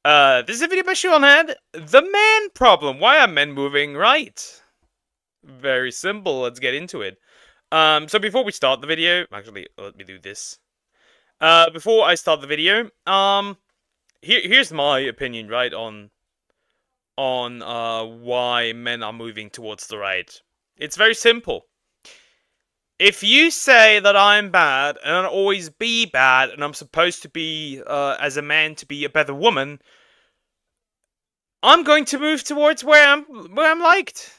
This is a video by Seanhead. The man problem. Why are men moving right? Very simple. Let's get into it. So before we start the video, actually, let me do this. Before I start the video, here's my opinion, right, on why men are moving towards the right. It's very simple. If you say that I'm bad, and I'll always be bad, and I'm supposed to be, as a man, to be a better woman, I'm going to move towards where I'm liked.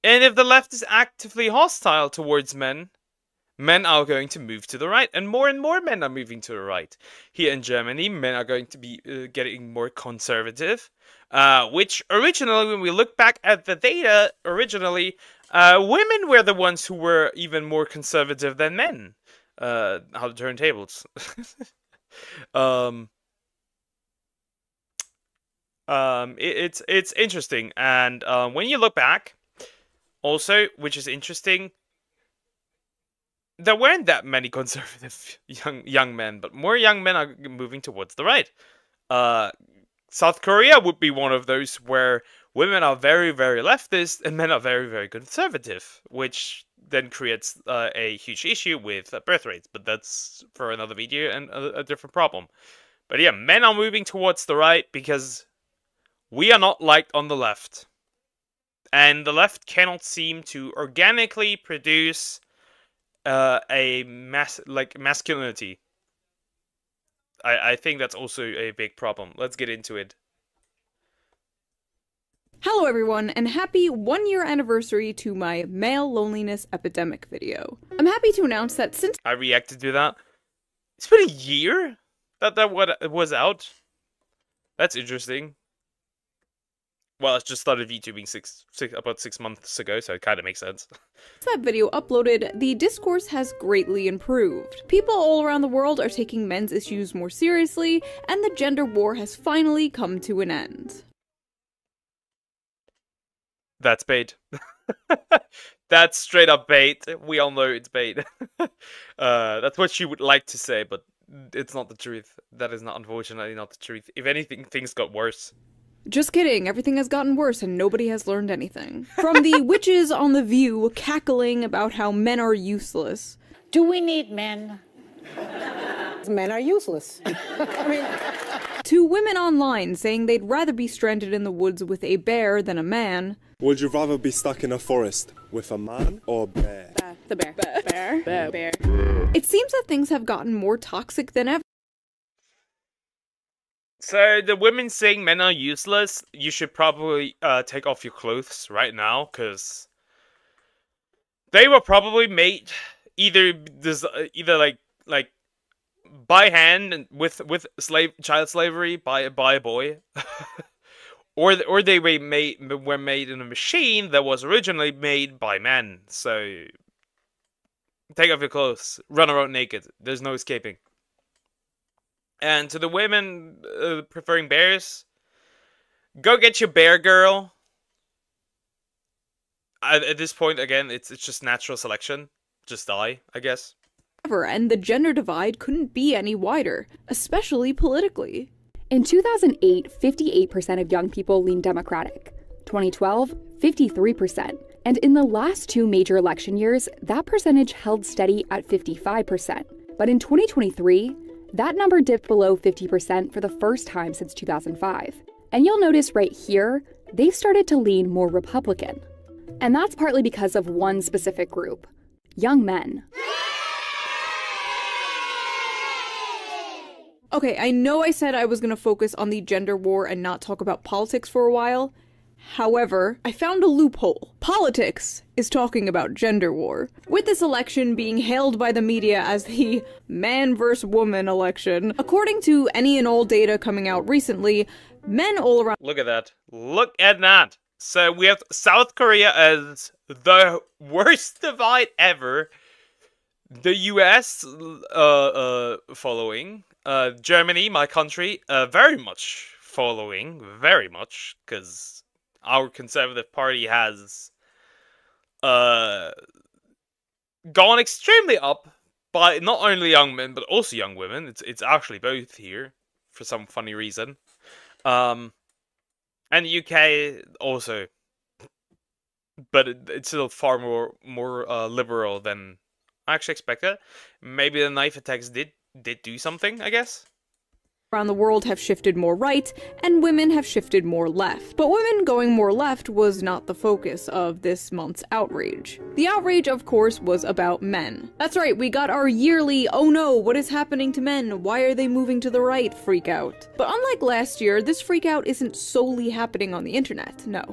And if the left is actively hostile towards men, men are going to move to the right, and more men are moving to the right. Here in Germany, men are going to be getting more conservative, which originally, when we look back at the data, women were the ones who were even more conservative than men. How to turn tables. It's interesting, and when you look back, also, which is interesting, there weren't that many conservative young men, but more young men are moving towards the right. South Korea would be one of those where women are very, very leftist and men are very, very conservative, which then creates a huge issue with birth rates. But that's for another video and a different problem. But yeah, men are moving towards the right because we are not liked on the left. And the left cannot seem to organically produce masculinity. I think that's also a big problem. Let's get into it. Hello everyone, and happy 1-year anniversary to my male loneliness epidemic video. I'm happy to announce that since I reacted to that. It's been a year that what was out. That's interesting. Well, I just started VTubing about 6 months ago, so it kind of makes sense. Since that video uploaded, the discourse has greatly improved. People all around the world are taking men's issues more seriously, and the gender war has finally come to an end. That's bait. That's straight up bait. We all know it's bait. That's what she would like to say, but it's not the truth. That is not, unfortunately, not the truth. If anything, things got worse. Just kidding, everything has gotten worse and nobody has learned anything. From the witches on The View cackling about how men are useless. Do we need men? Men are useless. I mean... To women online saying they'd rather be stranded in the woods with a bear than a man. Would you rather be stuck in a forest with a man or a bear? The bear. Bear. It seems that things have gotten more toxic than ever. So, the women saying men are useless, you should probably take off your clothes right now, because they were probably made either like by hand and with child slavery by a boy, or they were made in a machine that was originally made by men. So, take off your clothes, run around naked. There's no escaping. And to the women preferring bears, go get your bear, girl. At this point, again, it's just natural selection. Just die, I guess. And the gender divide couldn't be any wider, especially politically. In 2008, 58% of young people leaned Democratic. 2012, 53%. And in the last 2 major election years, that percentage held steady at 55%. But in 2023, that number dipped below 50% for the first time since 2005. And you'll notice right here, they've started to lean more Republican. And that's partly because of one specific group: young men. Okay, I know I said I was gonna focus on the gender war and not talk about politics for a while. However, I found a loophole. Politics is talking about gender war. With this election being hailed by the media as the man versus woman election, according to any and all data coming out recently, men all around— Look at that. Look at that. So we have South Korea as the worst divide ever. The US following. Germany, my country, very much following. Very much, because our conservative party has gone extremely up by not only young men but also young women. It's actually both here for some funny reason. And the UK also, but it's still far more liberal than I actually expected. Maybe the knife attacks did do something, I guess. Around the world have shifted more right, and women have shifted more left. But women going more left was not the focus of this month's outrage. The outrage, of course, was about men. That's right, we got our yearly, oh no, what is happening to men? Why are they moving to the right freak out? But unlike last year, this freak out isn't solely happening on the internet, no.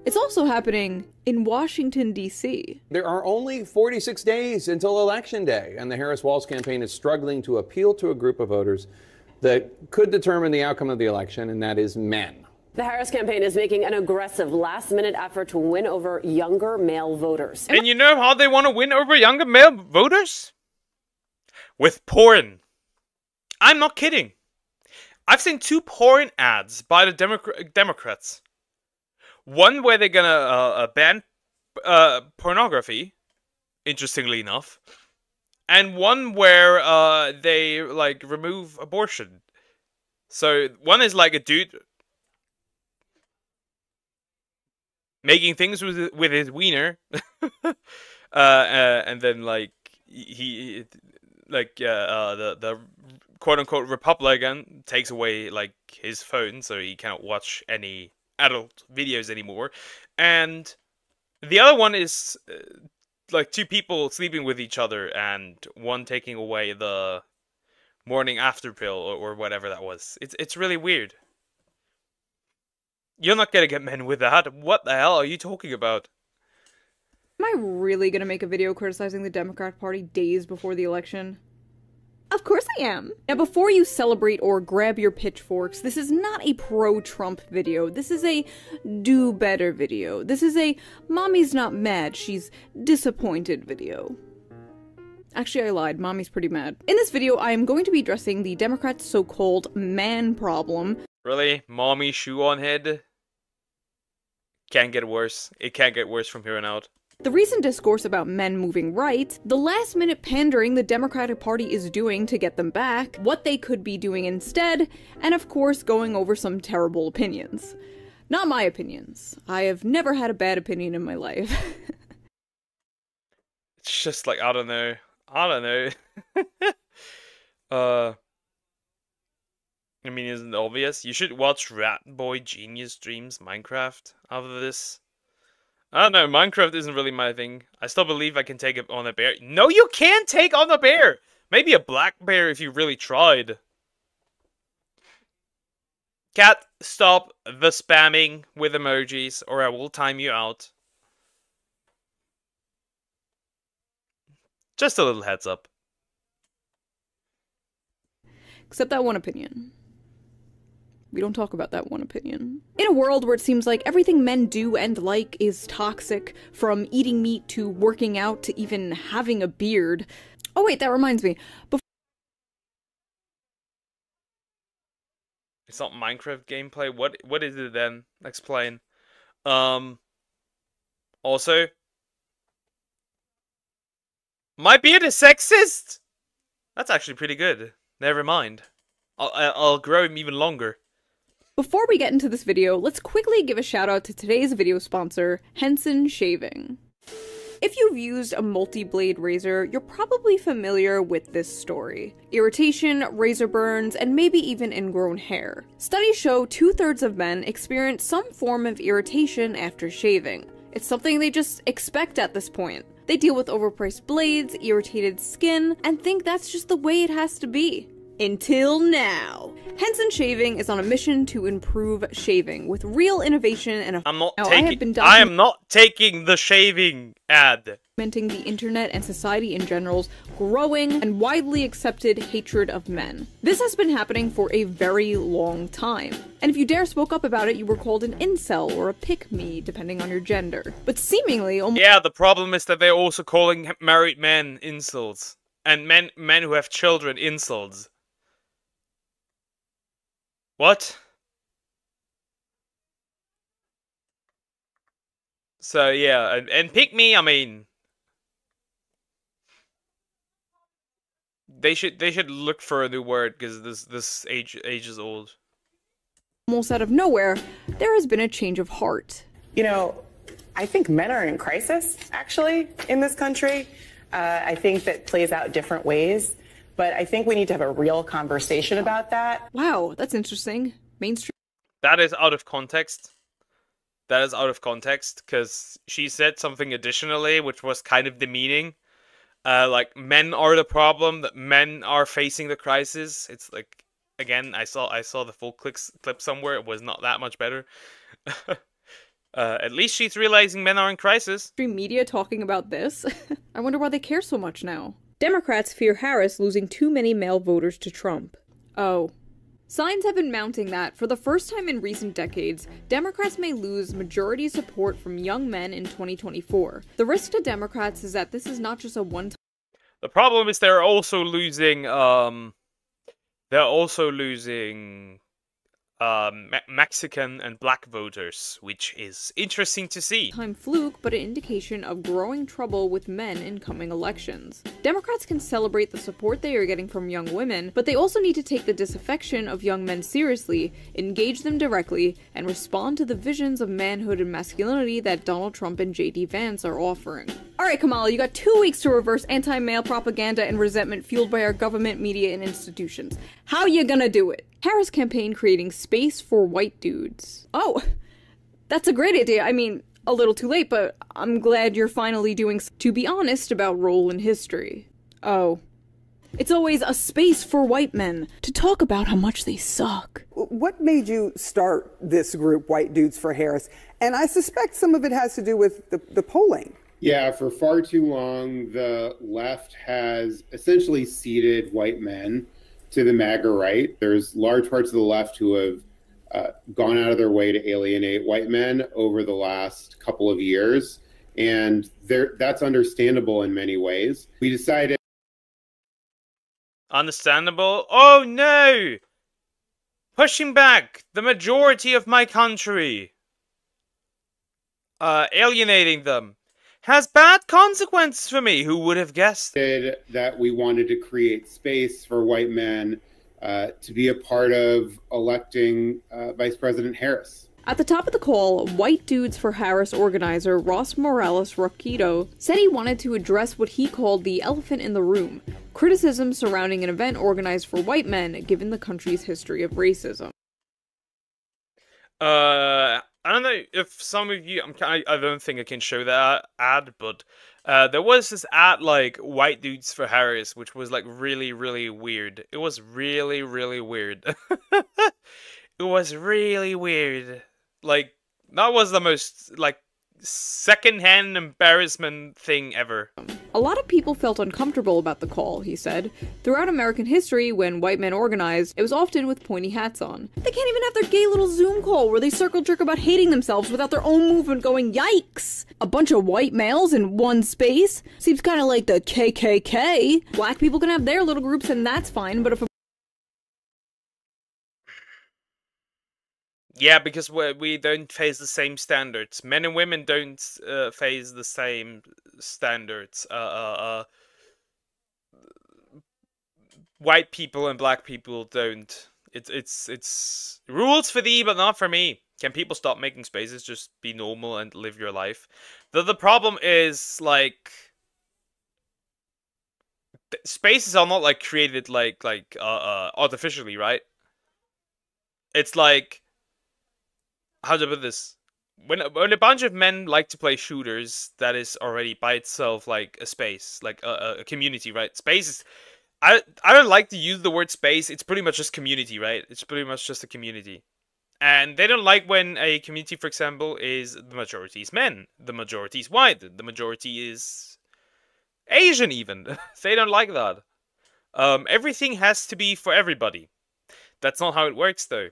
It's also happening in Washington, D.C. There are only 46 days until Election Day, and the Harris-Walz campaign is struggling to appeal to a group of voters that could determine the outcome of the election, and that is men. The Harris campaign is making an aggressive last-minute effort to win over younger male voters. And you know how they want to win over younger male voters? With porn. I'm not kidding. I've seen 2 porn ads by the Democrats. One where they're gonna ban pornography, interestingly enough. And one where they like remove abortion. So one is like a dude making things with his wiener, and then like he the quote unquote Republican takes away like his phone, so he can't watch any adult videos anymore. And the other one is like 2 people sleeping with each other, and one taking away the morning after pill or whatever that was. It's really weird. You're not gonna get men with that. What the hell are you talking about? Am I really gonna make a video criticizing the Democrat Party days before the election? Of course I am! Now before you celebrate or grab your pitchforks, this is not a pro-Trump video. This is a do-better video. This is a mommy's not mad, she's disappointed video. Actually, I lied. Mommy's pretty mad. In this video, I am going to be addressing the Democrats' so-called man problem. Really? Mommy shoe on head? Can't get worse. It can't get worse from here on out. The recent discourse about men moving right, the last-minute pandering the Democratic Party is doing to get them back, what they could be doing instead, and of course going over some terrible opinions. Not my opinions. I have never had a bad opinion in my life. It's just like, I don't know. I mean, isn't it obvious? You should watch Rat Boy Genius Streams Minecraft after this. I don't know, Minecraft isn't really my thing. I still believe I can take it on a bear. No, you can't take on a bear! Maybe a black bear if you really tried. Cat, stop the spamming with emojis, or I will time you out. Just a little heads up. Except that one opinion. We don't talk about that one opinion. In a world where it seems like everything men do and like is toxic, from eating meat to working out to even having a beard. Oh wait, that reminds me. It's not Minecraft gameplay. What is it then? Explain. Also, my beard is sexist. That's actually pretty good. Never mind. I'll grow him even longer. Before we get into this video, let's quickly give a shout out to today's video sponsor, Henson Shaving. If you've used a multi-blade razor, you're probably familiar with this story. Irritation, razor burns, and maybe even ingrown hair. Studies show 2/3 of men experience some form of irritation after shaving. It's something they just expect at this point. They deal with overpriced blades, irritated skin, and think that's just the way it has to be. Until now. Henson Shaving is on a mission to improve shaving with real innovation and I am not taking the shaving ad. Documenting the internet and society in general's growing and widely accepted hatred of men. This has been happening for a very long time. And if you dare spoke up about it, you were called an incel or a pick-me, depending on your gender. But seemingly almost— Yeah, the problem is that they're also calling married men incels. And men who have children incels. What? So yeah, and pick me, I mean, they should look for a new word because this age is old. almost out of nowhere, there has been a change of heart. You know, I think men are in crisis, actually, in this country. I think that plays out different ways, but I think we need to have a real conversation about that. Wow, that's interesting. Mainstream. That is out of context. That is out of context, because she said something additionally, which was kind of demeaning. Like, men are the problem, that men are facing the crisis. It's like, again, I saw the full clip somewhere. It was not that much better. At least she's realizing men are in crisis. Media talking about this? I wonder why they care so much now. Democrats fear Harris losing too many male voters to Trump. Oh. Signs have been mounting that, for the first time in recent decades, Democrats may lose majority support from young men in 2024. The risk to Democrats is that this is not just a one-time. The problem is they're also losing, Mexican and black voters, which is interesting to see. Fluke, but an indication of growing trouble with men in coming elections. Democrats can celebrate the support they are getting from young women, but they also need to take the disaffection of young men seriously, engage them directly, and respond to the visions of manhood and masculinity that Donald Trump and J.D. Vance are offering. Alright, Kamala, you got 2 weeks to reverse anti-male propaganda and resentment fueled by our government, media, and institutions. How you gonna do it? Harris campaign creating space for white dudes. Oh, that's a great idea. I mean, a little too late, but I'm glad you're finally doing to be honest about role in history. Oh. It's always a space for white men to talk about how much they suck. What made you start this group, White Dudes for Harris? And I suspect some of it has to do with the polling. Yeah, for far too long, the left has essentially ceded white men to the MAGA right. There's large parts of the left who have gone out of their way to alienate white men over the last couple of years, and that's understandable in many ways. We decided... Understandable? Oh no! Pushing back the majority of my country. Alienating them has bad consequences for me. Who would have guessed? That we wanted to create space for white men to be a part of electing Vice President Harris. At the top of the call, White Dudes for Harris organizer Ross Morales Roquito said he wanted to address what he called the elephant in the room, criticism surrounding an event organized for white men given the country's history of racism. I don't know if some of you, I don't think I can show that ad, but there was this ad, like, White Dudes for Harris, which was, like, really, really weird. It was really, really weird. It was really weird. Like, that was the most, like, second-hand embarrassment thing ever. A lot of people felt uncomfortable about the call, he said. Throughout American history, when white men organized, it was often with pointy hats on. They can't even have their gay little Zoom call where they circle jerk about hating themselves without their own movement going, yikes! A bunch of white males in one space? Seems kinda like the KKK. Black people can have their little groups and that's fine, but if a Yeah, because we don't face the same standards. Men and women don't face the same standards. White people and black people don't. It's rules for thee, but not for me. Can people stop making spaces? Just be normal and live your life. The problem is, like, spaces are not, like, created like artificially, right? It's like, how to put this? When a bunch of men like to play shooters, that is already by itself like a space, like a community, right? Space is... I don't like to use the word space. It's pretty much just community, right? It's pretty much just a community. And they don't like when a community, for example, is the majority is men, the majority is white, the majority is Asian even. They don't like that. Everything has to be for everybody. That's not how it works, though.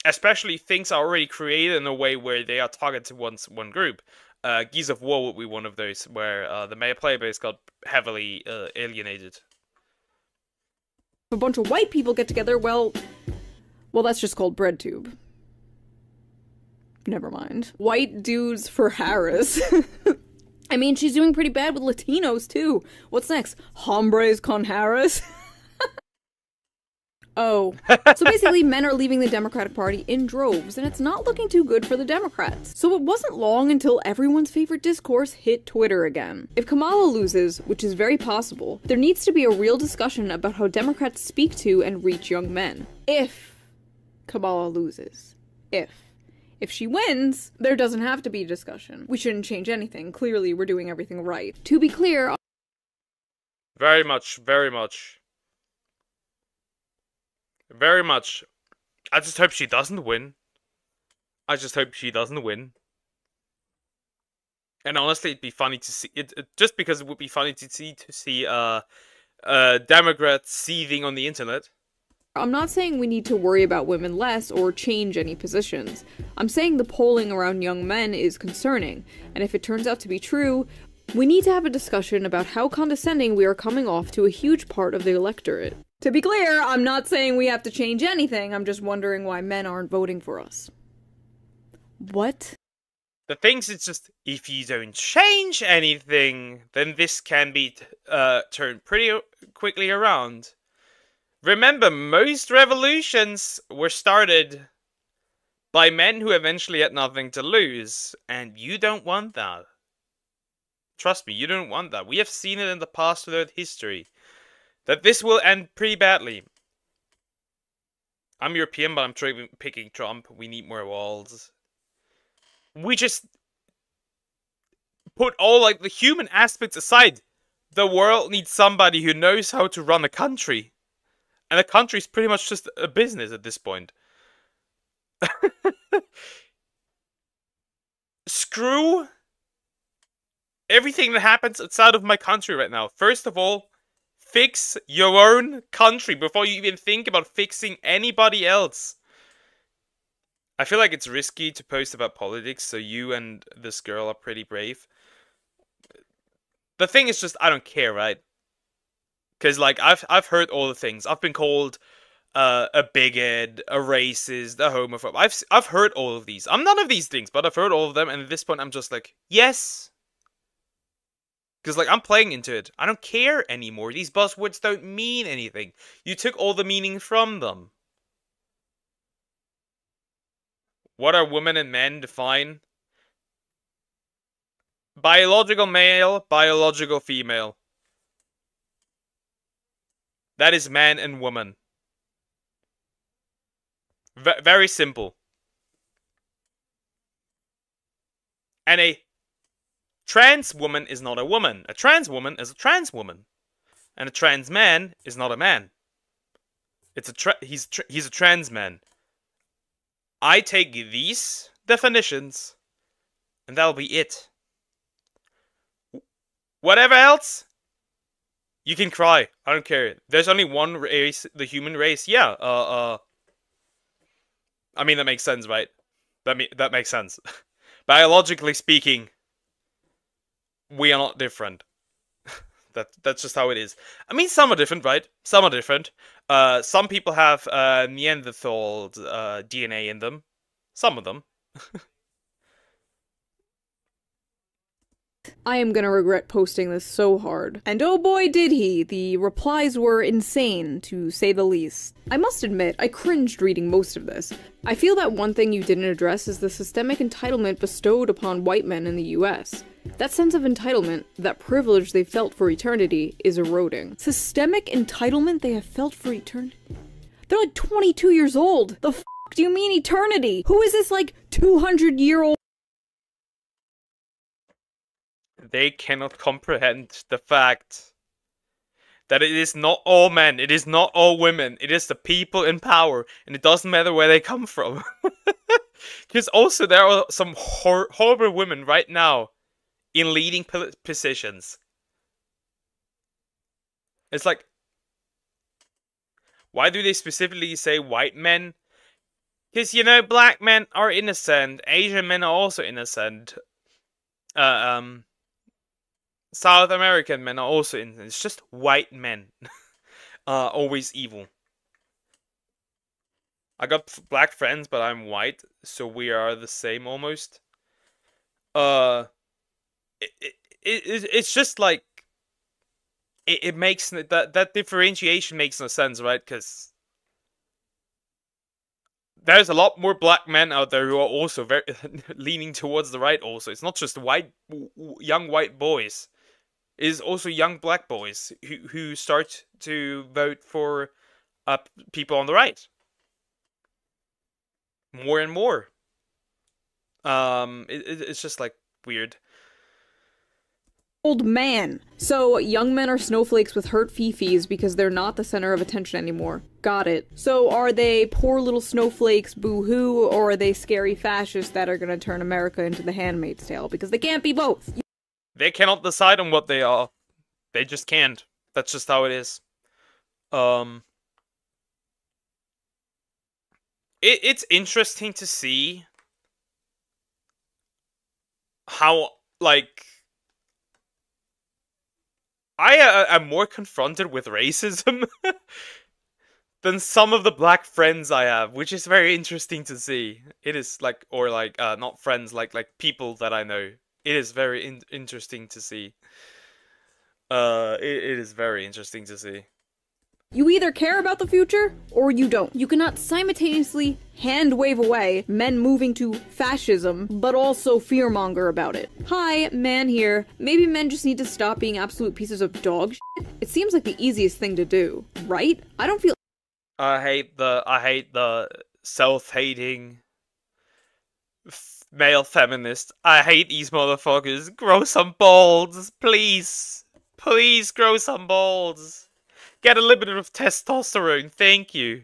Especially things are already created in a way where they are targeted to one group. Gears of War would be one of those, where the male player base got heavily alienated. a bunch of white people get together, well, that's just called BreadTube. Never mind. White Dudes for Harris. I mean, she's doing pretty bad with Latinos, too. What's next? Hombres con Harris? Oh. So basically, men are leaving the Democratic Party in droves, and it's not looking too good for the Democrats. So it wasn't long until everyone's favorite discourse hit Twitter again. If Kamala loses, which is very possible, there needs to be a real discussion about how Democrats speak to and reach young men. If Kamala loses. If she wins, there doesn't have to be a discussion. We shouldn't change anything. Clearly, we're doing everything right. To be clear... Very much, very much. Very much. I just hope she doesn't win. I just hope she doesn't win. And honestly, it'd be funny to see it just because it would be funny to see Democrats seething on the internet. I'm not saying we need to worry about women less or change any positions. I'm saying the polling around young men is concerning, and if it turns out to be true, we need to have a discussion about how condescending we are coming off to a huge part of the electorate. To be clear, I'm not saying we have to change anything, I'm just wondering why men aren't voting for us. What? The things it's just, if you don't change anything, then this can be turned pretty quickly around. Remember, most revolutions were started by men who eventually had nothing to lose, and you don't want that. Trust me, you don't want that. We have seen it in the past throughout history. That this will end pretty badly. I'm European, but I'm picking Trump. We need more walls. We just put all like the human aspects aside. The world needs somebody who knows how to run a country. And a country's pretty much just a business at this point. Screw everything that happens outside of my country right now. First of all, fix your own country before you even think about fixing anybody else. I feel like it's risky to post about politics, so you and this girl are pretty brave. The thing is just, I don't care, right? Because, like, I've heard all the things. I've been called a bigot, a racist, a homophobe. I've heard all of these. I'm none of these things, but I've heard all of them, and at this point I'm just like, yes. Because, like, I'm playing into it. I don't care anymore. These buzzwords don't mean anything. You took all the meaning from them. What are women and men define? Biological male, biological female. That is man and woman. Very simple. And a trans woman is not a woman. A trans woman is a trans woman. And a trans man is not a man. It's he's a trans man. I take these definitions, and that'll be it. Whatever else, you can cry. I don't care. There's only one race, the human race. Yeah. I mean, that makes sense, right? That makes sense. Biologically speaking, we are not different. That's just how it is. I mean, some are different, right? Some are different. Some people have Neanderthal DNA in them. Some of them. I am gonna regret posting this so hard. And oh boy did he! The replies were insane, to say the least. I must admit, I cringed reading most of this. I feel that one thing you didn't address is the systemic entitlement bestowed upon white men in the US. That sense of entitlement, that privilege they felt for eternity, is eroding. Systemic entitlement they have felt for eternity? They're like 22 years old! The f*** do you mean eternity? Who is this, like, 200-year-old? They cannot comprehend the fact that it is not all men, it is not all women, it is the people in power, and it doesn't matter where they come from. Because also there are some horrible women right now in leading positions. It's like, why do they specifically say white men? Because, you know, black men are innocent, Asian men are also innocent. South American men are also innocent. It's just white men. Always evil. I got black friends, but I'm white, so we are the same almost. It's just like it makes that differentiation makes no sense, right? Because there's a lot more black men out there who are also very leaning towards the right also. It's not just young white boys. It is also young black boys who start to vote for people on the right. More and more. It's just like weird. Old man. So, young men are snowflakes with hurt fifis because they're not the center of attention anymore. Got it. So, are they poor little snowflakes, boo-hoo, or are they scary fascists that are gonna turn America into the Handmaid's Tale? Because they can't be both. They cannot decide on what they are. They just can't. That's just how it is. It's interesting to see how, like, I am more confronted with racism than some of the black friends I have, which is very interesting to see. It is like, or like, not friends, like people that I know. It is very interesting to see. It is very interesting to see. You either care about the future, or you don't. You cannot simultaneously hand-wave away men moving to fascism, but also fearmonger about it. Hi, man here. Maybe men just need to stop being absolute pieces of dog shit. It seems like the easiest thing to do, right? I don't feel- I hate the self-hating male feminist. I hate these motherfuckers. Grow some balls, please. Please grow some balls. Get a little bit of testosterone, thank you.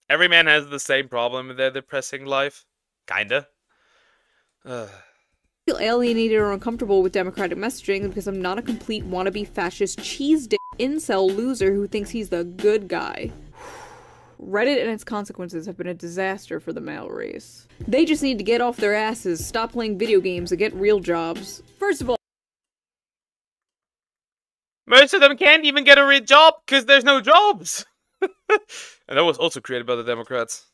Every man has the same problem in their depressing life. Kinda. Feel alienated or uncomfortable with democratic messaging because I'm not a complete wannabe fascist cheese dick incel loser who thinks he's the good guy. Reddit and its consequences have been a disaster for the male race. They just need to get off their asses, stop playing video games, and get real jobs. First of all, most of them can't even get a real job because there's no jobs. And that was also created by the Democrats.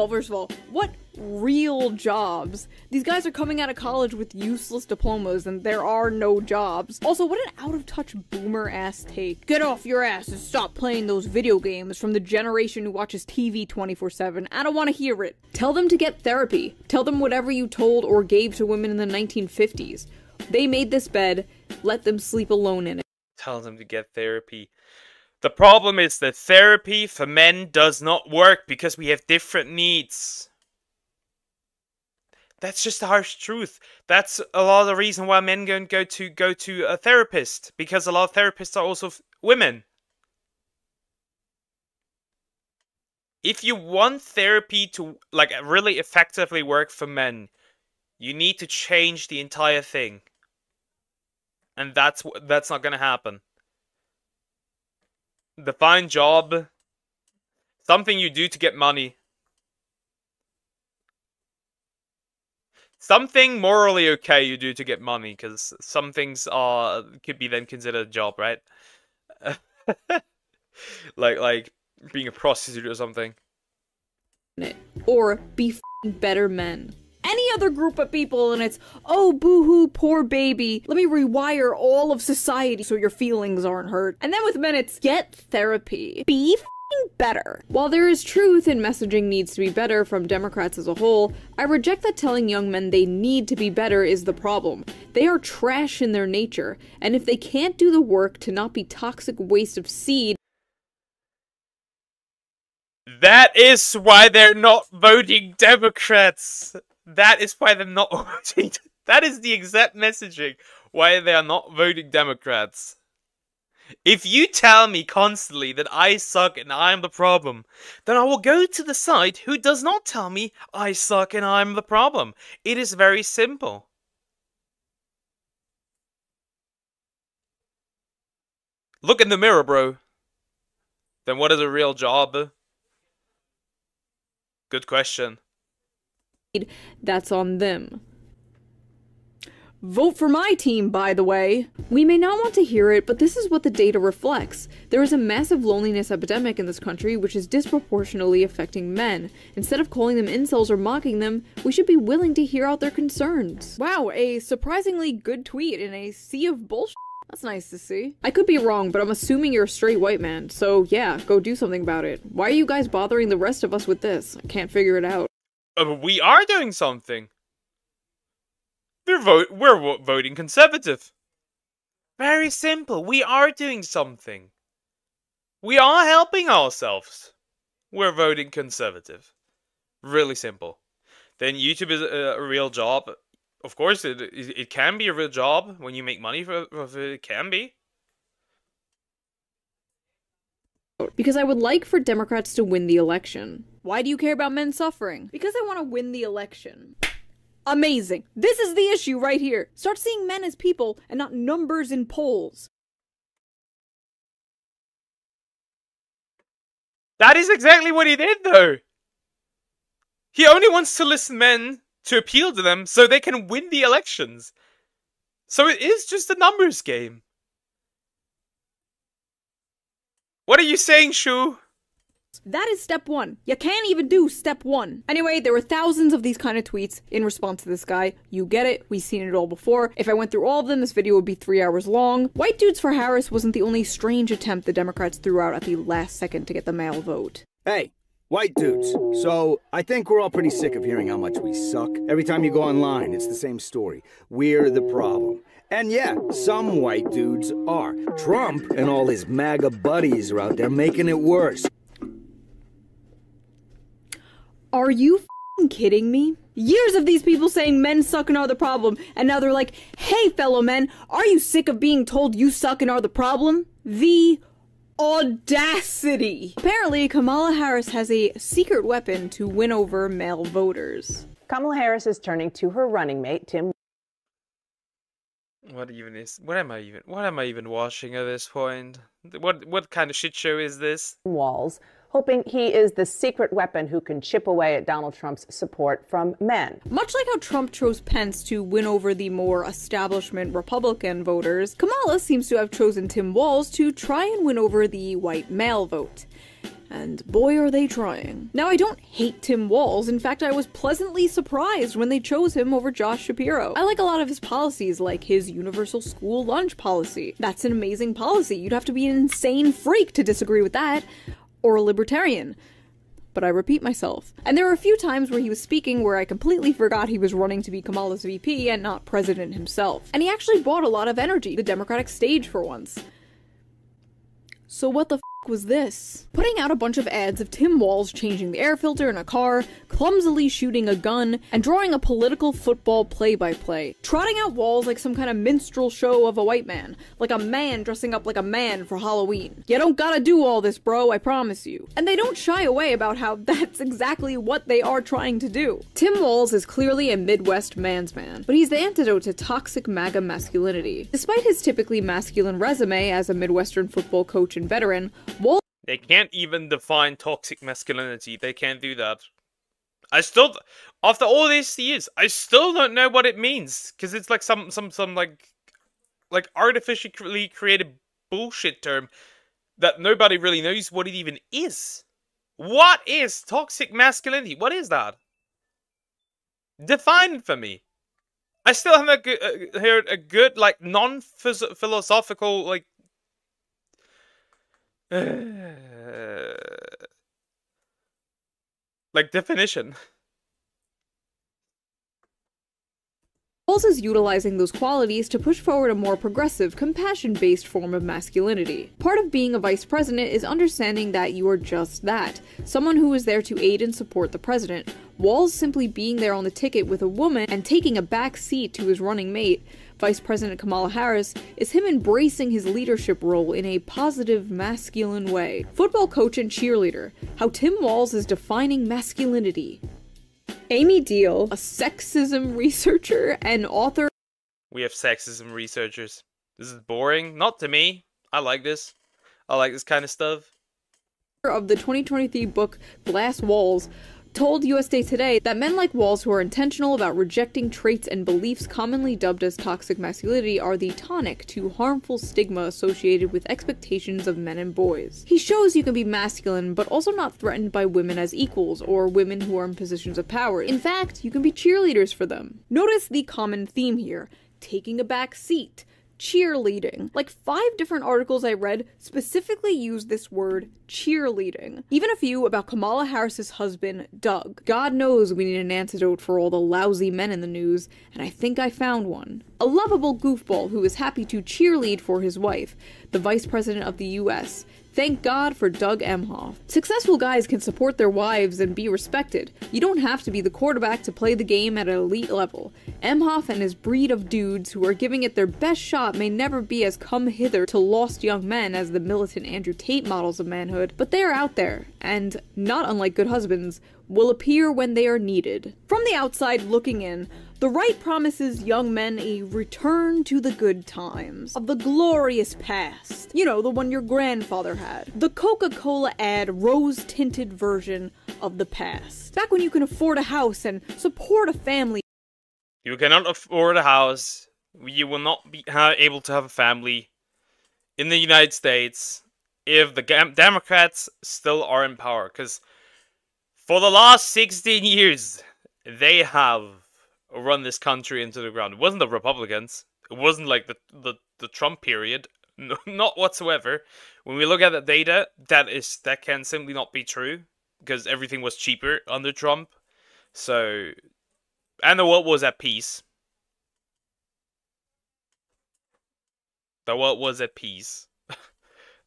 First of all, what real jobs? These guys are coming out of college with useless diplomas and there are no jobs. Also, what an out-of-touch boomer-ass take. Get off your ass and stop playing those video games from the generation who watches TV 24/7. I don't want to hear it. Tell them to get therapy. Tell them whatever you told or gave to women in the 1950s. They made this bed, let them sleep alone in it. Tell them to get therapy. The problem is that therapy for men does not work because we have different needs. That's just the harsh truth. That's a lot of the reason why men go to a therapist, because a lot of therapists are also women. If you want therapy to like really effectively work for men, you need to change the entire thing. And that's not gonna happen. Define job. Something you do to get money. Something morally okay you do to get money, because some things could be then considered a job, right? like being a prostitute or something. Or be f***ing better men. Any other group of people and it's, oh, boo-hoo, poor baby, let me rewire all of society so your feelings aren't hurt. And then with men it's, get therapy. Be f***ing better. While there is truth in messaging needs to be better from Democrats as a whole, I reject that telling young men they need to be better is the problem. They are trash in their nature, and if they can't do the work to not be toxic waste of seed, that is why they're not voting Democrats. That is why they're not voting. That is the exact messaging why they are not voting Democrats. If you tell me constantly that I suck and I'm the problem, then I will go to the side who does not tell me I suck and I'm the problem. It is very simple. Look in the mirror, bro. Then what is a real job? Good question. that's on them. Vote for my team, by the way. We may not want to hear it, but this is what the data reflects. There is a massive loneliness epidemic in this country, which is disproportionately affecting men. Instead of calling them incels or mocking them, we should be willing to hear out their concerns. Wow, a surprisingly good tweet in a sea of bullshit. That's nice to see. I could be wrong, but I'm assuming you're a straight white man, so yeah, go do something about it. Why are you guys bothering the rest of us with this? I can't figure it out. We are doing something. We're voting conservative. Very simple. We are doing something. We are helping ourselves. We're voting conservative. Really simple. Then YouTube is a real job. Of course, it can be a real job when you make money for it. It can be. Because I would like for Democrats to win the election. Why do you care about men suffering? Because I want to win the election. Amazing. This is the issue right here. Start seeing men as people and not numbers in polls. That is exactly what he did, though. He only wants to listen men to appeal to them so they can win the elections. So it is just a numbers game. What are you saying, Shu? That is step one. You can't even do step one. Anyway, there were thousands of these kind of tweets in response to this guy. You get it. We've seen it all before. If I went through all of them, this video would be 3 hours long. White dudes for Harris wasn't the only strange attempt the Democrats threw out at the last second to get the male vote. Hey, white dudes. So, I think we're all pretty sick of hearing how much we suck. Every time you go online, it's the same story. We're the problem. And yeah, some white dudes are. Trump and all his MAGA buddies are out there making it worse. Are you f***ing kidding me? Years of these people saying men suck and are the problem, and now they're like, hey fellow men, are you sick of being told you suck and are the problem? The audacity! Apparently, Kamala Harris has a secret weapon to win over male voters. Kamala Harris is turning to her running mate, Tim. What am I even watching at this point? What kind of shit show is this? Walls, hoping he is the secret weapon who can chip away at Donald Trump's support from men. Much like how Trump chose Pence to win over the more establishment Republican voters, Kamala seems to have chosen Tim Walz to try and win over the white male vote. And boy are they trying. Now I don't hate Tim Walz, in fact I was pleasantly surprised when they chose him over Josh Shapiro. I like a lot of his policies, like his universal school lunch policy. That's an amazing policy, you'd have to be an insane freak to disagree with that. Or a libertarian. But I repeat myself. And there were a few times where he was speaking where I completely forgot he was running to be Kamala's VP and not president himself. And he actually brought a lot of energy to the Democratic stage for once. So what the f was this? Putting out a bunch of ads of Tim Walz changing the air filter in a car, clumsily shooting a gun, and drawing a political football play-by-play. Trotting out Walz like some kind of minstrel show of a white man. Like a man dressing up like a man for Halloween. You don't gotta do all this, bro, I promise you. And they don't shy away about how that's exactly what they are trying to do. Tim Walz is clearly a Midwest man's man, but he's the antidote to toxic MAGA masculinity. Despite his typically masculine resume as a Midwestern football coach and veteran, Walz— They can't even define toxic masculinity. They can't do that. I still, after all these years, I still don't know what it means. Because it's like some like artificially created bullshit term that nobody really knows what it even is. What is toxic masculinity? What is that? Define it for me. I still haven't heard a good, like, non-philosophical, like, like definition. Walz is utilizing those qualities to push forward a more progressive, compassion-based form of masculinity. Part of being a vice president is understanding that you are just that, someone who is there to aid and support the president. Walz simply being there on the ticket with a woman and taking a back seat to his running mate, Vice President Kamala Harris, is him embracing his leadership role in a positive, masculine way. Football coach and cheerleader, how Tim Walz is defining masculinity. Amy Deal, a sexism researcher and author— We have sexism researchers. This is boring. Not to me. I like this. I like this kind of stuff. Of the 2023 book Glass Walls, told USA Today that men like Walz who are intentional about rejecting traits and beliefs commonly dubbed as toxic masculinity are the tonic to harmful stigma associated with expectations of men and boys. He shows you can be masculine but also not threatened by women as equals or women who are in positions of power. In fact, you can be cheerleaders for them. Notice the common theme here: taking a back seat, cheerleading. Like 5 different articles I read specifically use this word cheerleading. Even a few about Kamala Harris's husband, Doug. God knows we need an antidote for all the lousy men in the news, and I think I found one. A lovable goofball who is happy to cheerlead for his wife, the Vice President of the US. Thank God for Doug Emhoff. Successful guys can support their wives and be respected. You don't have to be the quarterback to play the game at an elite level. Emhoff and his breed of dudes who are giving it their best shot may never be as come hither to lost young men as the militant Andrew Tate models of manhood, but they are out there, and, not unlike good husbands, will appear when they are needed. From the outside looking in, the right promises young men a return to the good times, of the glorious past. You know, the one your grandfather had. The Coca-Cola ad rose-tinted version of the past. Back when you can afford a house and support a family. You cannot afford a house. You will not be able to have a family in the United States if the Democrats still are in power. Because for the last 16 years, they have run this country into the ground. It wasn't the Republicans. It wasn't like the Trump period. No, not whatsoever. When we look at the data, that can simply not be true, because everything was cheaper under Trump. So, and the world was at peace. The world was at peace.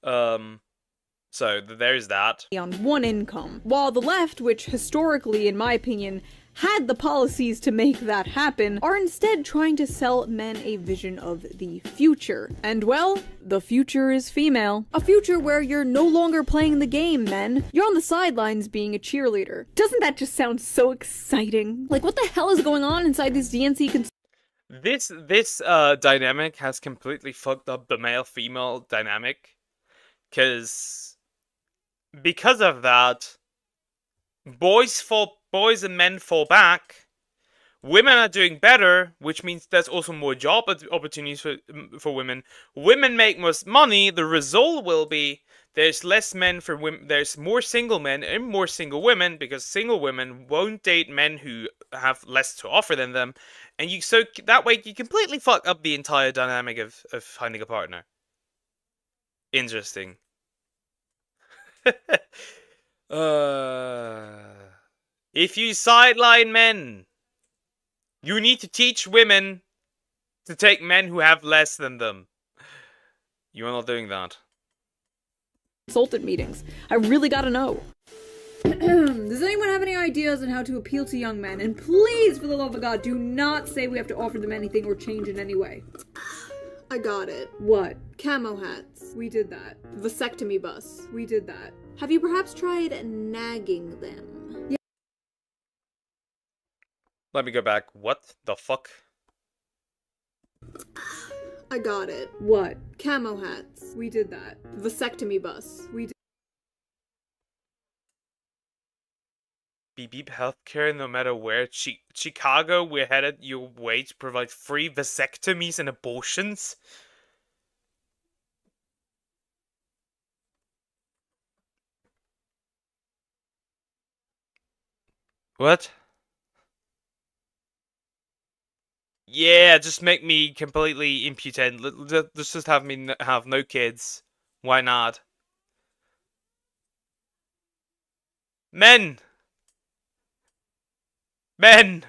So there's that. On one income, while the left, which historically, in my opinion, had the policies to make that happen, are instead trying to sell men a vision of the future. And well, the future is female. A future where you're no longer playing the game, men. You're on the sidelines being a cheerleader. Doesn't that just sound so exciting? Like, what the hell is going on inside these DNC This dynamic has completely fucked up the male-female dynamic. Because of that, boys and men fall back. Women are doing better, which means there's also more job opportunities for women. Women make more money. The result will be there's less men for women. There's more single men and more single women, because single women won't date men who have less to offer than them, and so that way you completely fuck up the entire dynamic of finding a partner. Interesting. If you sideline men, you need to teach women to take men who have less than them. You are not doing that. Consultant meetings. I really gotta know. Does anyone have any ideas on how to appeal to young men? And please, for the love of God, do not say we have to offer them anything or change in any way. I got it. What? Camo hats. We did that. Vasectomy bus. We did that. Have you perhaps tried nagging them? Yeah. Let me go back. What the fuck? I got it. What? Camo hats. We did that. Vasectomy bus. We did. Beep beep healthcare, no matter where. Chicago, we're headed your way to provide free vasectomies and abortions. What? Yeah, just make me completely impotent. Let's just have me have no kids. Why not? Men! Men!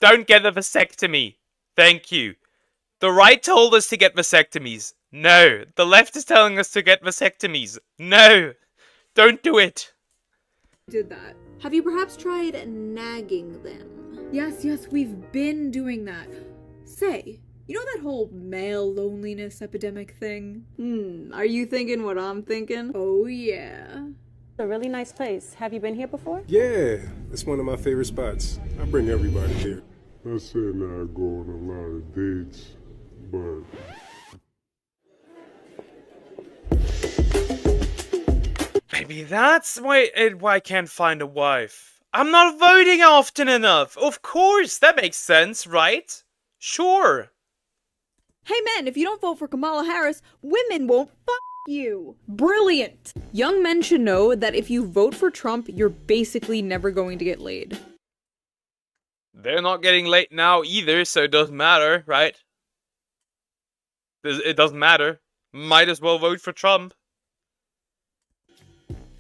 Don't get the vasectomy. Thank you. The right told us to get vasectomies. No. The left is telling us to get vasectomies. No. Don't do it. Did that. Have you perhaps tried nagging them? Yes, we've been doing that. Say, you know that whole male loneliness epidemic thing? Are you thinking what I'm thinking? Oh yeah. A really nice place. Have you been here before? Yeah, it's one of my favorite spots. I bring everybody here. I said I go on a lot of dates, but... Maybe that's why I can't find a wife. I'm not voting often enough. Of course, that makes sense, right? Sure. Hey men, if you don't vote for Kamala Harris, women won't you. Brilliant! Young men should know that if you vote for Trump, you're basically never going to get laid. They're not getting laid now either, so it doesn't matter, right? It doesn't matter. Might as well vote for Trump.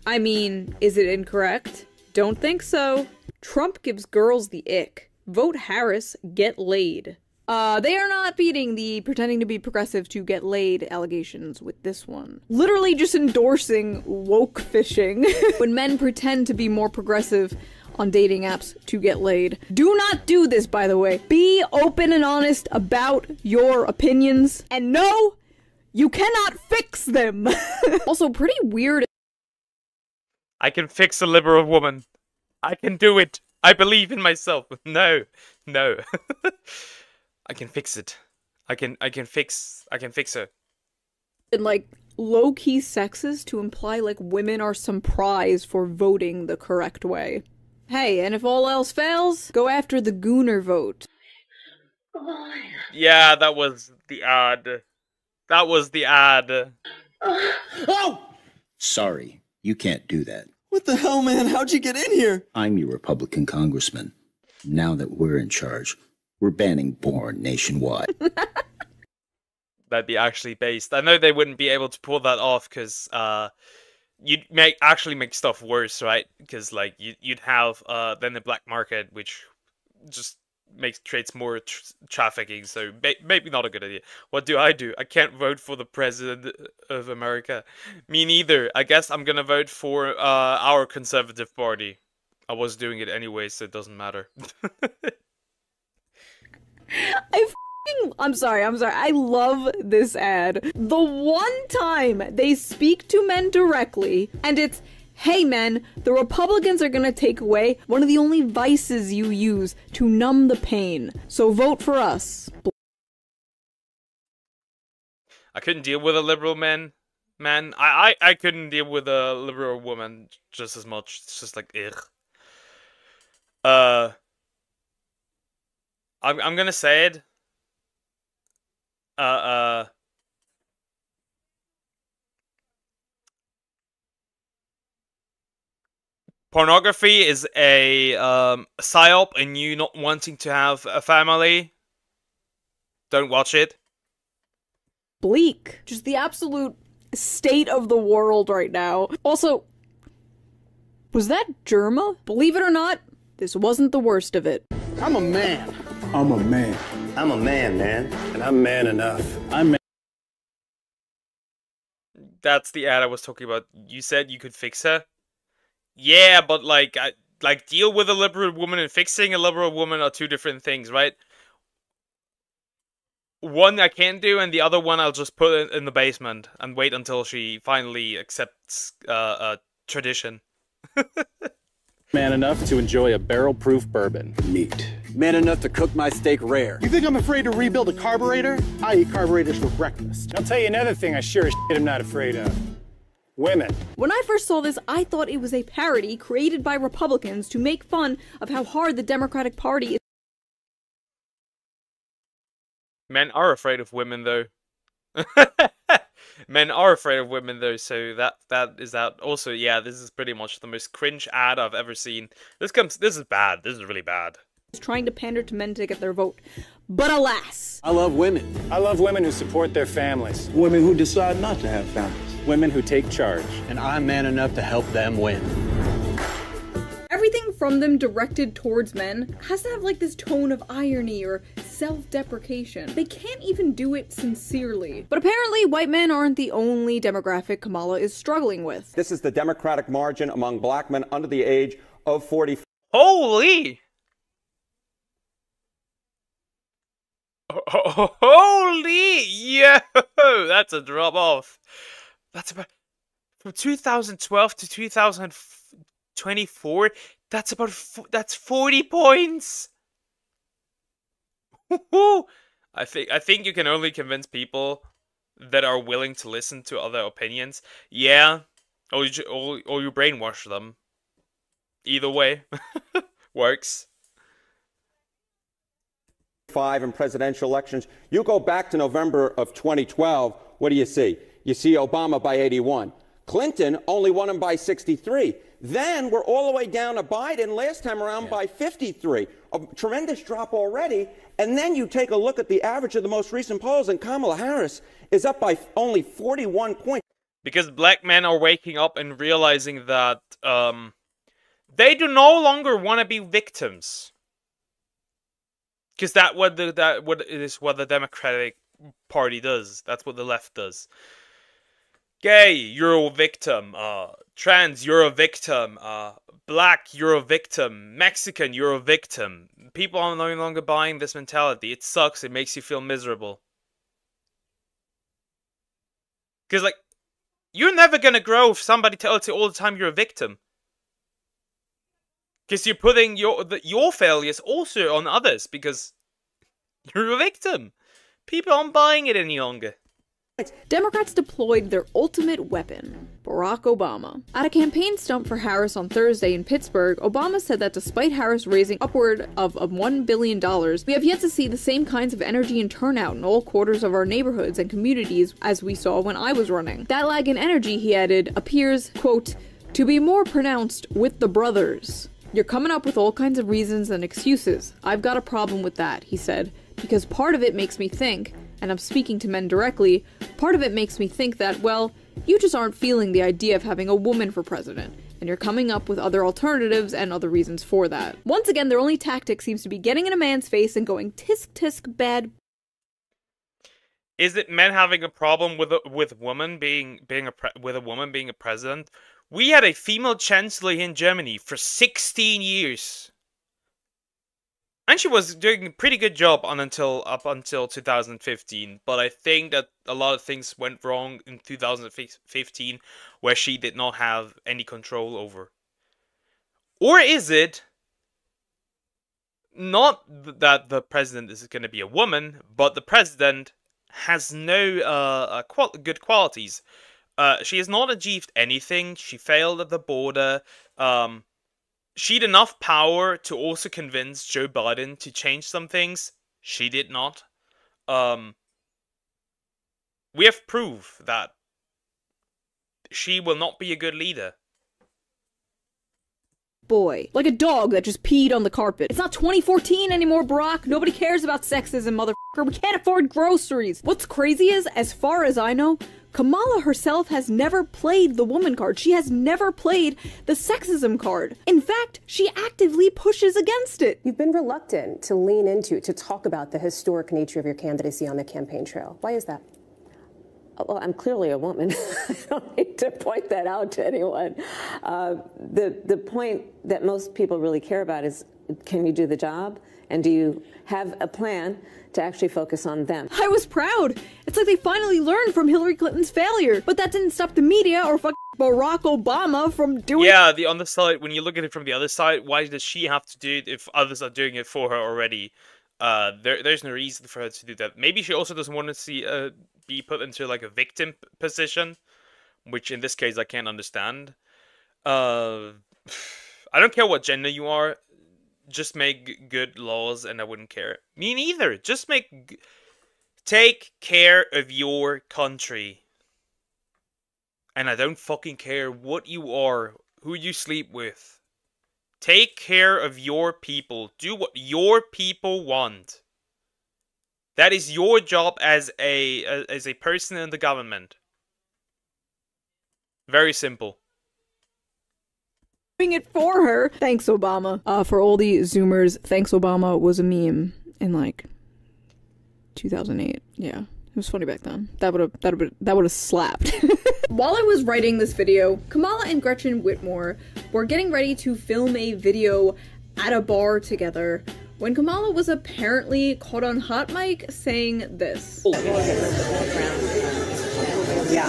I mean, is it incorrect? Don't think so. Trump gives girls the ick. Vote Harris, get laid. They are not beating the pretending to be progressive to get laid allegations with this one. Literally just endorsing woke fishing. When men pretend to be more progressive on dating apps to get laid. Do not do this, by the way. Be open and honest about your opinions. And no, you cannot fix them. Also, pretty weird. I can fix a liberal woman. I can do it. I believe in myself. No. I can fix it. I can fix her. And like low-key sexes to imply like women are some prize for voting the correct way. Hey, and if all else fails, go after the Gooner vote. Yeah, that was the ad. That was the ad. Oh! Sorry, you can't do that. What the hell, man? How'd you get in here? I'm your Republican congressman. Now that we're in charge, we're banning porn nationwide. That'd be actually based. I know they wouldn't be able to pull that off because you'd actually make stuff worse, right? Because like you'd have then the black market, which just creates more trafficking. So maybe not a good idea. What do? I can't vote for the president of America. Me neither. I guess I'm gonna vote for our conservative party. I was doing it anyway, so it doesn't matter. I'm sorry. I love this ad. The one time they speak to men directly, and it's, hey men, the Republicans are gonna take away one of the only vices you use to numb the pain. So vote for us. I couldn't deal with a liberal man. I couldn't deal with a liberal woman just as much. It's just like, ugh. I'm gonna say it. Pornography is a psyop, and you not wanting to have a family. Don't watch it. Bleak. Just the absolute state of the world right now. Also, was that Germa? Believe it or not, this wasn't the worst of it. I'm a man. I'm a man. I'm a man, man. And I'm man enough. That's the ad I was talking about. You said you could fix her? Yeah, but like deal with a liberal woman and fixing a liberal woman are two different things, right? One I can't do, and the other one I'll just put in the basement and wait until she finally accepts tradition. Man enough to enjoy a barrel-proof bourbon. Neat. Man enough to cook my steak rare. You think I'm afraid to rebuild a carburetor? I eat carburetors for breakfast. I'll tell you another thing I sure as shit am not afraid of. Women. When I first saw this, I thought it was a parody created by Republicans to make fun of how hard the Democratic Party is. Men are afraid of women, though. Men are afraid of women, though, so that is that. Also, yeah, this is pretty much the most cringe ad I've ever seen. This is bad. This is really bad. Trying to pander to men to get their vote. But alas. I love women. I love women who support their families. Women who decide not to have families. Women who take charge. And I'm man enough to help them win. Everything from them directed towards men has to have like this tone of irony or self-deprecation. They can't even do it sincerely. But apparently white men aren't the only demographic Kamala is struggling with. This is the Democratic margin among black men under the age of 40. Holy! Holy! Yo! That's a drop off. That's about... From 2012 to 2024, that's about... That's 40 points! I think you can only convince people that are willing to listen to other opinions. Yeah. Or you brainwash them. Either way. Works. In presidential elections. You go back to November of 2012, what do you see? You see Obama by 81. Clinton only won him by 63. Then we're all the way down to Biden last time around by 53. A tremendous drop already. And then you take a look at the average of the most recent polls, and Kamala Harris is up by only 41 points. Because black men are waking up and realizing that they do no longer want to be victims. Because that is what the Democratic Party does. That's what the left does. Gay, you're a victim. Trans, you're a victim. Black, you're a victim. Mexican, you're a victim. People are no longer buying this mentality. It sucks. It makes you feel miserable. Because, like, you're never gonna grow if somebody tells you all the time you're a victim. Because you're putting your failures also on others. Because you're a victim. People aren't buying it any longer. Democrats deployed their ultimate weapon, Barack Obama. At a campaign stump for Harris on Thursday in Pittsburgh, Obama said that despite Harris raising upward of $1 billion, we have yet to see the same kinds of energy and turnout in all quarters of our neighborhoods and communities as we saw when I was running. That lag in energy, he added, appears, quote, to be more pronounced with the brothers. You're coming up with all kinds of reasons and excuses. I've got a problem with that, he said, because part of it makes me think, and I'm speaking to men directly, part of it makes me think that, well, you just aren't feeling the idea of having a woman for president, and you're coming up with other alternatives and other reasons for that. Once again, their only tactic seems to be getting in a man's face and going tisk tisk bad. Is it men having a problem with a woman being a president? We had a female chancellor in Germany for 16 years. And she was doing a pretty good job up until 2015, but I think that a lot of things went wrong in 2015 where she did not have any control over. Or is it not that the president is going to be a woman, but the president has no good qualities? She has not achieved anything. She failed at the border. She had enough power to also convince Joe Biden to change some things. She did not. We have proof that she will not be a good leader. Boy, like a dog that just peed on the carpet. It's not 2014 anymore, Barack. Nobody cares about sexism, motherfucker. We can't afford groceries. What's crazy is, as far as I know, Kamala herself has never played the woman card. She has never played the sexism card. In fact, she actively pushes against it. You've been reluctant to lean into, to talk about the historic nature of your candidacy on the campaign trail. Why is that? Well, I'm clearly a woman. I don't need to point that out to anyone. The point that most people really care about is, can you do the job? And do you have a plan to actually focus on them? I was proud. It's like they finally learned from Hillary Clinton's failure. But that didn't stop the media or Barack Obama from doing. Yeah, on the side, when you look at it from the other side, why does she have to do it if others are doing it for her already? There's no reason for her to do that. Maybe she also doesn't want to be put into like a victim position, which in this case I can't understand. I don't care what gender you are. Just make good laws and I wouldn't care. Me neither. Just take care of your country. And I don't fucking care what you are, who you sleep with. Take care of your people. Do what your people want. That is your job as a person in the government. Very simple. It for her. Thanks, Obama. For all the Zoomers, thanks, Obama was a meme in like 2008. Yeah, it was funny back then. That would have slapped. While I was writing this video, Kamala and Gretchen Whitmer were getting ready to film a video at a bar together when Kamala was apparently caught on hot mic saying this. Yeah.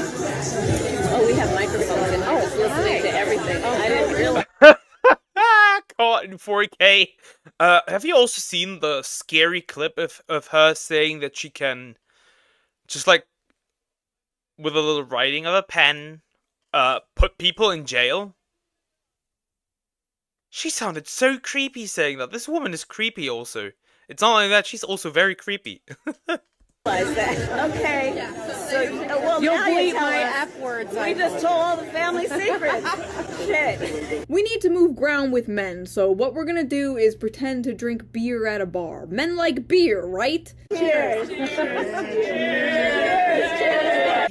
Oh, we have microphones and listening to everything. I didn't realize. Caught in 4K. Have you also seen the scary clip of her saying that she can just like with a little writing of a pen put people in jail? She sounded so creepy saying that. This woman is creepy also. It's not only that, she's also very creepy. Okay. So, well, You'll now you bleep tell my us. F words. We just told all the family secrets. Shit. We need to move ground with men, so what we're gonna do is pretend to drink beer at a bar. Men like beer, right? Cheers.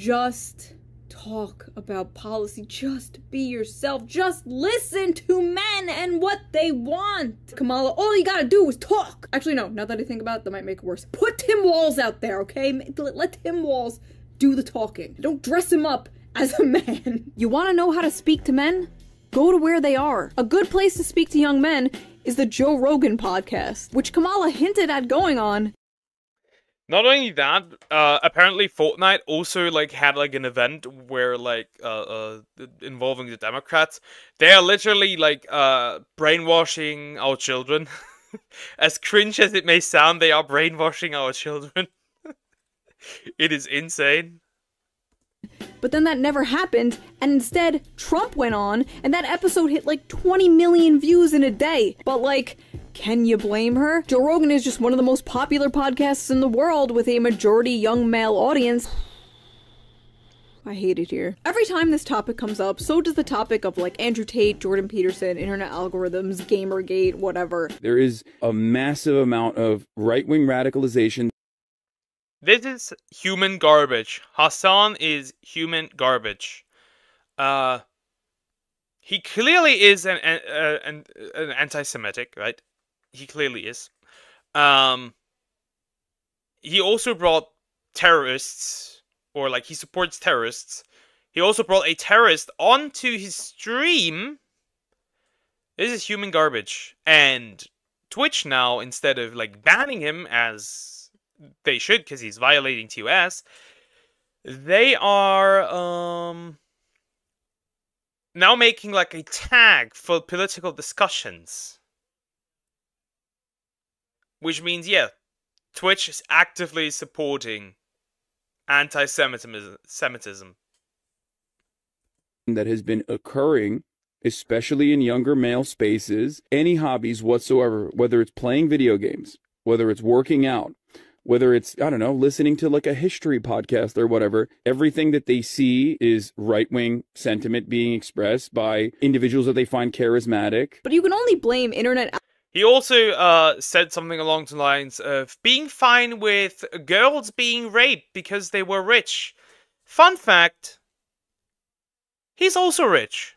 Just talk about policy. Just be yourself. Just listen to men and what they want. Kamala, all you gotta do is talk. Actually, no, now that I think about it, that might make it worse. Put Tim Walz out there, okay? Let Tim Walz do the talking. Don't dress him up as a man. You wanna know how to speak to men? Go to where they are. A good place to speak to young men is the Joe Rogan podcast, which Kamala hinted at going on. Not only that, apparently Fortnite also like had like an event where like involving the Democrats. They are literally like brainwashing our children. As cringe as it may sound, they are brainwashing our children. It is insane. But then that never happened, and instead, Trump went on, and that episode hit like 20 million views in a day. But like, can you blame her? Joe Rogan is just one of the most popular podcasts in the world with a majority young male audience. I hate it here. Every time this topic comes up, so does the topic of like Andrew Tate, Jordan Peterson, internet algorithms, Gamergate, whatever. There is a massive amount of right-wing radicalization. This is human garbage. Hassan is human garbage. He clearly is an anti-Semitic, right? He clearly is. He also brought terrorists, or like he supports terrorists. He also brought a terrorist onto his stream. This is human garbage. And Twitch now, instead of like banning him as they should, because he's violating TOS, they are now making like a tag for political discussions. Which means, yeah, Twitch is actively supporting anti-Semitism. That has been occurring, especially in younger male spaces. Any hobbies whatsoever, whether it's playing video games, whether it's working out, whether it's, I don't know, listening to like a history podcast or whatever, everything that they see is right-wing sentiment being expressed by individuals that they find charismatic. But you can only blame internet. He also said something along the lines of being fine with girls being raped because they were rich. Fun fact, he's also rich.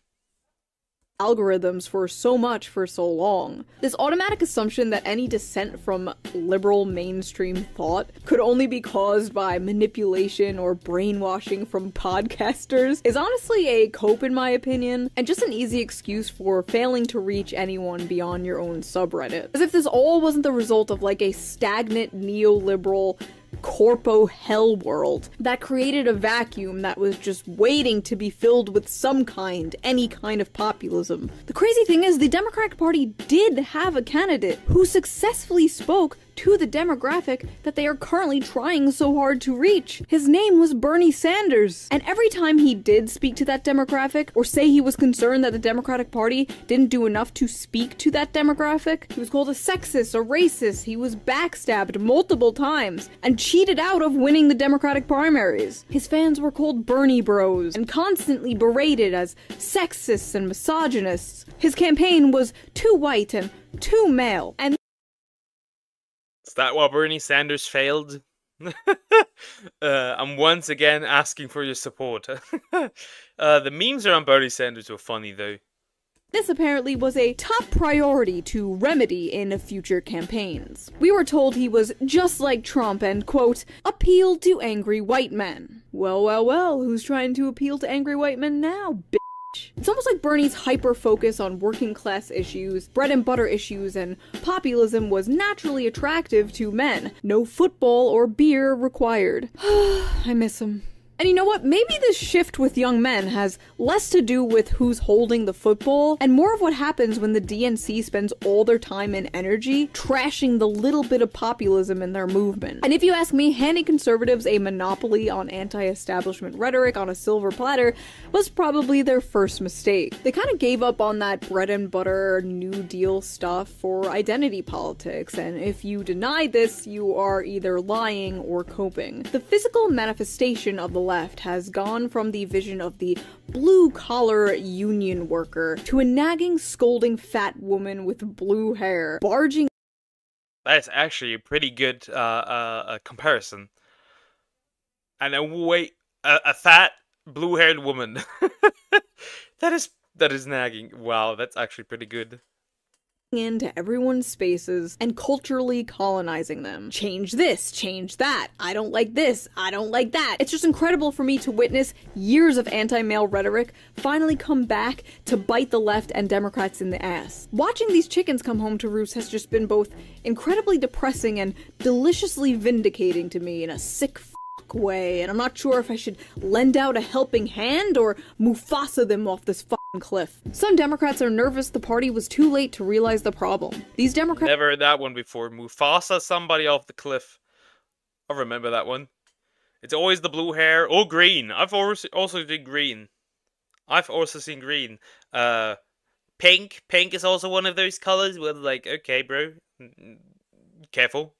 Algorithms for so much for so long. This automatic assumption that any dissent from liberal mainstream thought could only be caused by manipulation or brainwashing from podcasters is honestly a cope, in my opinion, and just an easy excuse for failing to reach anyone beyond your own subreddit. As if this all wasn't the result of like a stagnant neoliberal corpo hell world that created a vacuum that was just waiting to be filled with any kind of populism. The crazy thing is, the Democratic Party did have a candidate who successfully spoke to the demographic that they are currently trying so hard to reach. His name was Bernie Sanders. And every time he did speak to that demographic, or say he was concerned that the Democratic Party didn't do enough to speak to that demographic, he was called a sexist, a racist, he was backstabbed multiple times, and cheated out of winning the Democratic primaries. His fans were called Bernie Bros, and constantly berated as sexists and misogynists. His campaign was too white and too male, and is that why Bernie Sanders failed? I'm once again asking for your support. The memes around Bernie Sanders were funny, though. This apparently was a top priority to remedy in future campaigns. We were told he was just like Trump and, quote, appealed to angry white men. Well, well, well, who's trying to appeal to angry white men now, bitch? It's almost like Bernie's hyper-focus on working-class issues, bread-and-butter issues, and populism was naturally attractive to men. No football or beer required. I miss him. And you know what? Maybe this shift with young men has less to do with who's holding the football and more of what happens when the DNC spends all their time and energy trashing the little bit of populism in their movement. And if you ask me, handing conservatives a monopoly on anti-establishment rhetoric on a silver platter was probably their first mistake. They kind of gave up on that bread and butter New Deal stuff for identity politics, and if you deny this, you are either lying or coping. The physical manifestation of the left has gone from the vision of the blue-collar union worker to a nagging, scolding fat woman with blue hair, barging. That's actually a pretty good comparison. And a fat, blue-haired woman. That is nagging. Wow, that's actually pretty good. Into everyone's spaces and culturally colonizing them. Change this, change that. I don't like this, I don't like that. It's just incredible for me to witness years of anti-male rhetoric finally come back to bite the left and Democrats in the ass. Watching these chickens come home to roost has just been both incredibly depressing and deliciously vindicating to me in a sick way, and I'm not sure if I should lend out a helping hand or Mufasa them off this fucking cliff. Some Democrats are nervous the party was too late to realize the problem. These Democrats— Never heard that one before. Mufasa somebody off the cliff. I remember that one. It's always the blue hair or green. I've also seen green. I've also seen green. Pink. Pink is also one of those colors where, like, okay, bro, careful.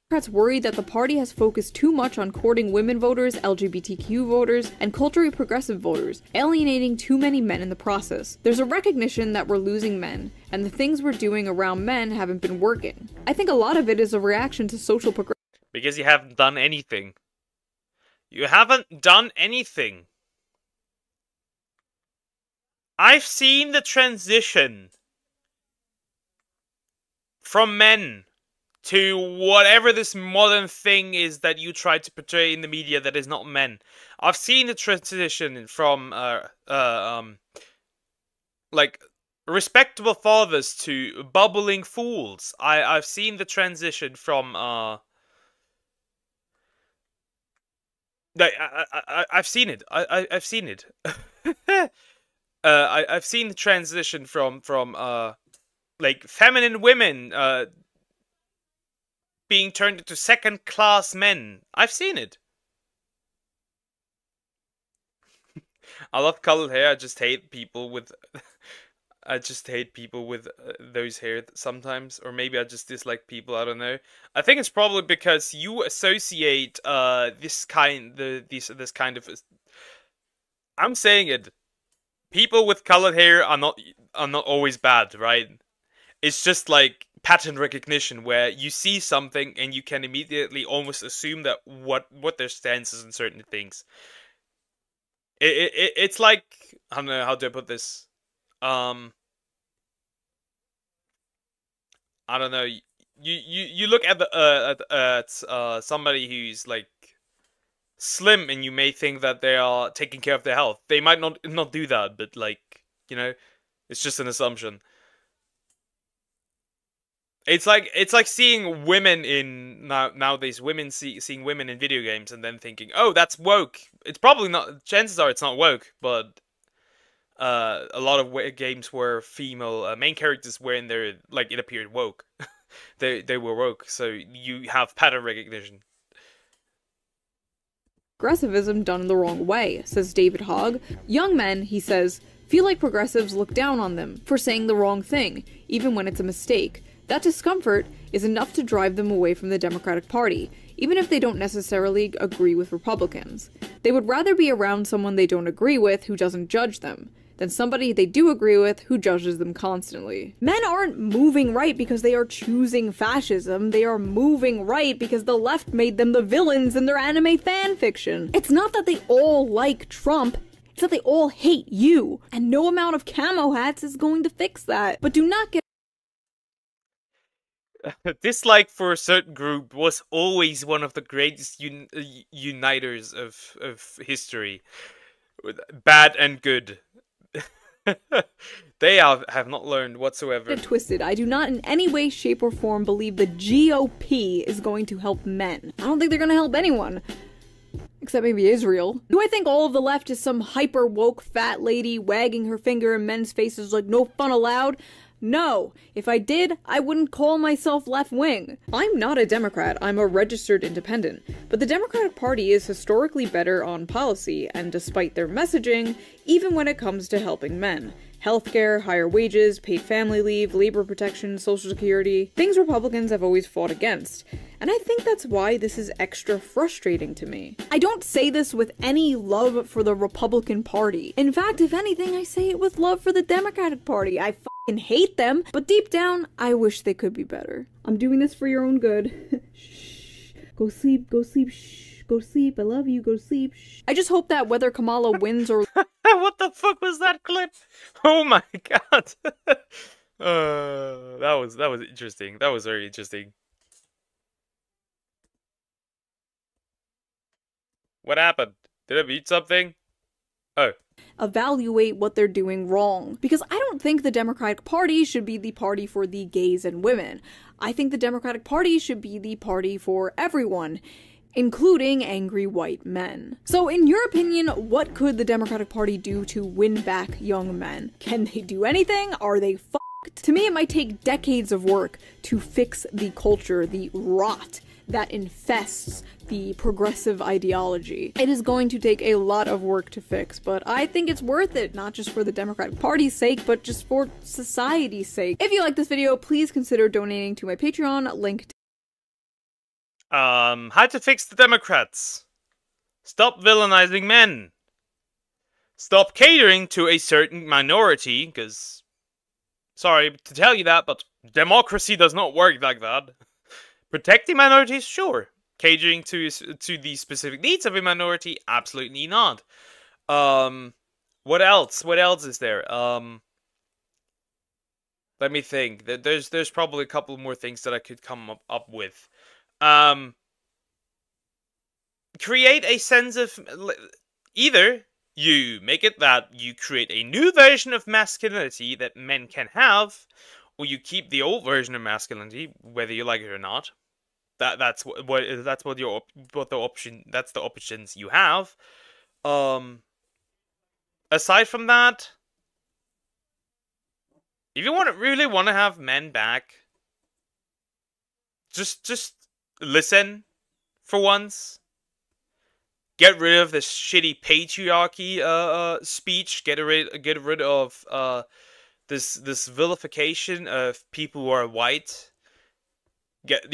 Democrats worried that the party has focused too much on courting women voters, LGBTQ voters, and culturally progressive voters, alienating too many men in the process. There's a recognition that we're losing men, and the things we're doing around men haven't been working. I think a lot of it is a reaction to social progression. Because you haven't done anything. You haven't done anything. I've seen the transition from men to whatever this modern thing is that you try to portray in the media that is not men. I've seen the transition from like respectable fathers to bubbling fools. I've seen the transition from I've seen it. I've seen it. I've seen the transition from like feminine women being turned into second-class men. I've seen it. I love colored hair. I just hate people with those hair sometimes, or maybe I just dislike people. I don't know. I think it's probably because you associate this kind of. I'm saying it. People with colored hair are not always bad, right? It's just like pattern recognition, where you see something and you can immediately almost assume that what their stance is on certain things. It's like, I don't know, how do I put this? I don't know. You look at somebody who's like slim, and you may think that they are taking care of their health. They might not do that, but like, you know, it's just an assumption. It's like seeing women in nowadays seeing women in video games and then thinking, oh, that's woke. It's probably not. Chances are it's not woke, but a lot of games where female main characters were in there, like, it appeared woke. they were woke, so you have pattern recognition. Progressivism done the wrong way, says David Hogg. Young men, he says, feel like progressives look down on them for saying the wrong thing, even when it's a mistake. That discomfort is enough to drive them away from the Democratic Party, even if they don't necessarily agree with Republicans. They would rather be around someone they don't agree with who doesn't judge them, than somebody they do agree with who judges them constantly. Men aren't moving right because they are choosing fascism. They are moving right because the left made them the villains in their anime fanfiction. It's not that they all like Trump. It's that they all hate you. And no amount of camo hats is going to fix that. But do not get dislike for a certain group was always one of the greatest uniters of history. Bad and good. They have not learned whatsoever. Twisted. I do not in any way, shape, or form believe the GOP is going to help men. I don't think they're going to help anyone. Except maybe Israel. Do I think all of the left is some hyper-woke fat lady wagging her finger in men's faces like no fun allowed? No. If I did, I wouldn't call myself left-wing. I'm not a Democrat, I'm a registered independent. But the Democratic Party is historically better on policy, and despite their messaging, even when it comes to helping men. Healthcare, higher wages, paid family leave, labor protection, social security, things Republicans have always fought against. And I think that's why this is extra frustrating to me. I don't say this with any love for the Republican Party. In fact, if anything, I say it with love for the Democratic Party. I fucking hate them, but deep down, I wish they could be better. I'm doing this for your own good. Shh. Go sleep, shh. Go sleep, I love you, go sleep, shh. I just hope that whether Kamala wins or- What the fuck was that clip? Oh my god. That was interesting. That was very interesting. What happened? Did I mute something? Oh. Evaluate what they're doing wrong. Because I don't think the Democratic Party should be the party for the gays and women. I think the Democratic Party should be the party for everyone, including angry white men. So in your opinion, what could the Democratic Party do to win back young men? Can they do anything? Are they fucked? To me, it might take decades of work to fix the culture, the rot that infests the progressive ideology. It is going to take a lot of work to fix, but I think it's worth it, not just for the Democratic Party's sake, but just for society's sake. If you like this video, please consider donating to my Patreon, link how to fix the Democrats. Stop villainizing men. Stop catering to a certain minority, because, sorry to tell you that, but democracy does not work like that. Protecting minorities, sure. Catering to the specific needs of a minority, absolutely not. What else? What else is there? Let me think. There's probably a couple more things that I could come up with. Create a sense of, either you make it that you create a new version of masculinity that men can have, or you keep the old version of masculinity, whether you like it or not. That's the options you have. Aside from that, if you really want to have men back, just listen for once. Get rid of this shitty patriarchy speech. Get rid of this vilification of people who are white. Get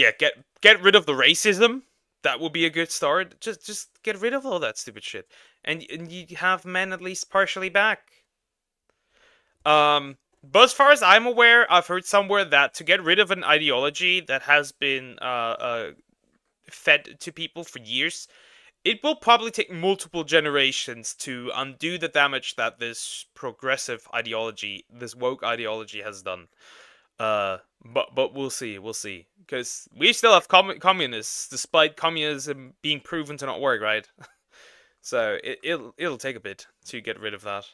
rid of the racism. That would be a good start. Just get rid of all that stupid shit, and you have men at least partially back. But as far as I'm aware, I've heard somewhere that to get rid of an ideology that has been fed to people for years, it will probably take multiple generations to undo the damage that this progressive ideology, this woke ideology, has done. But we'll see, because we still have communists, despite communism being proven to not work, right? So it'll take a bit to get rid of that.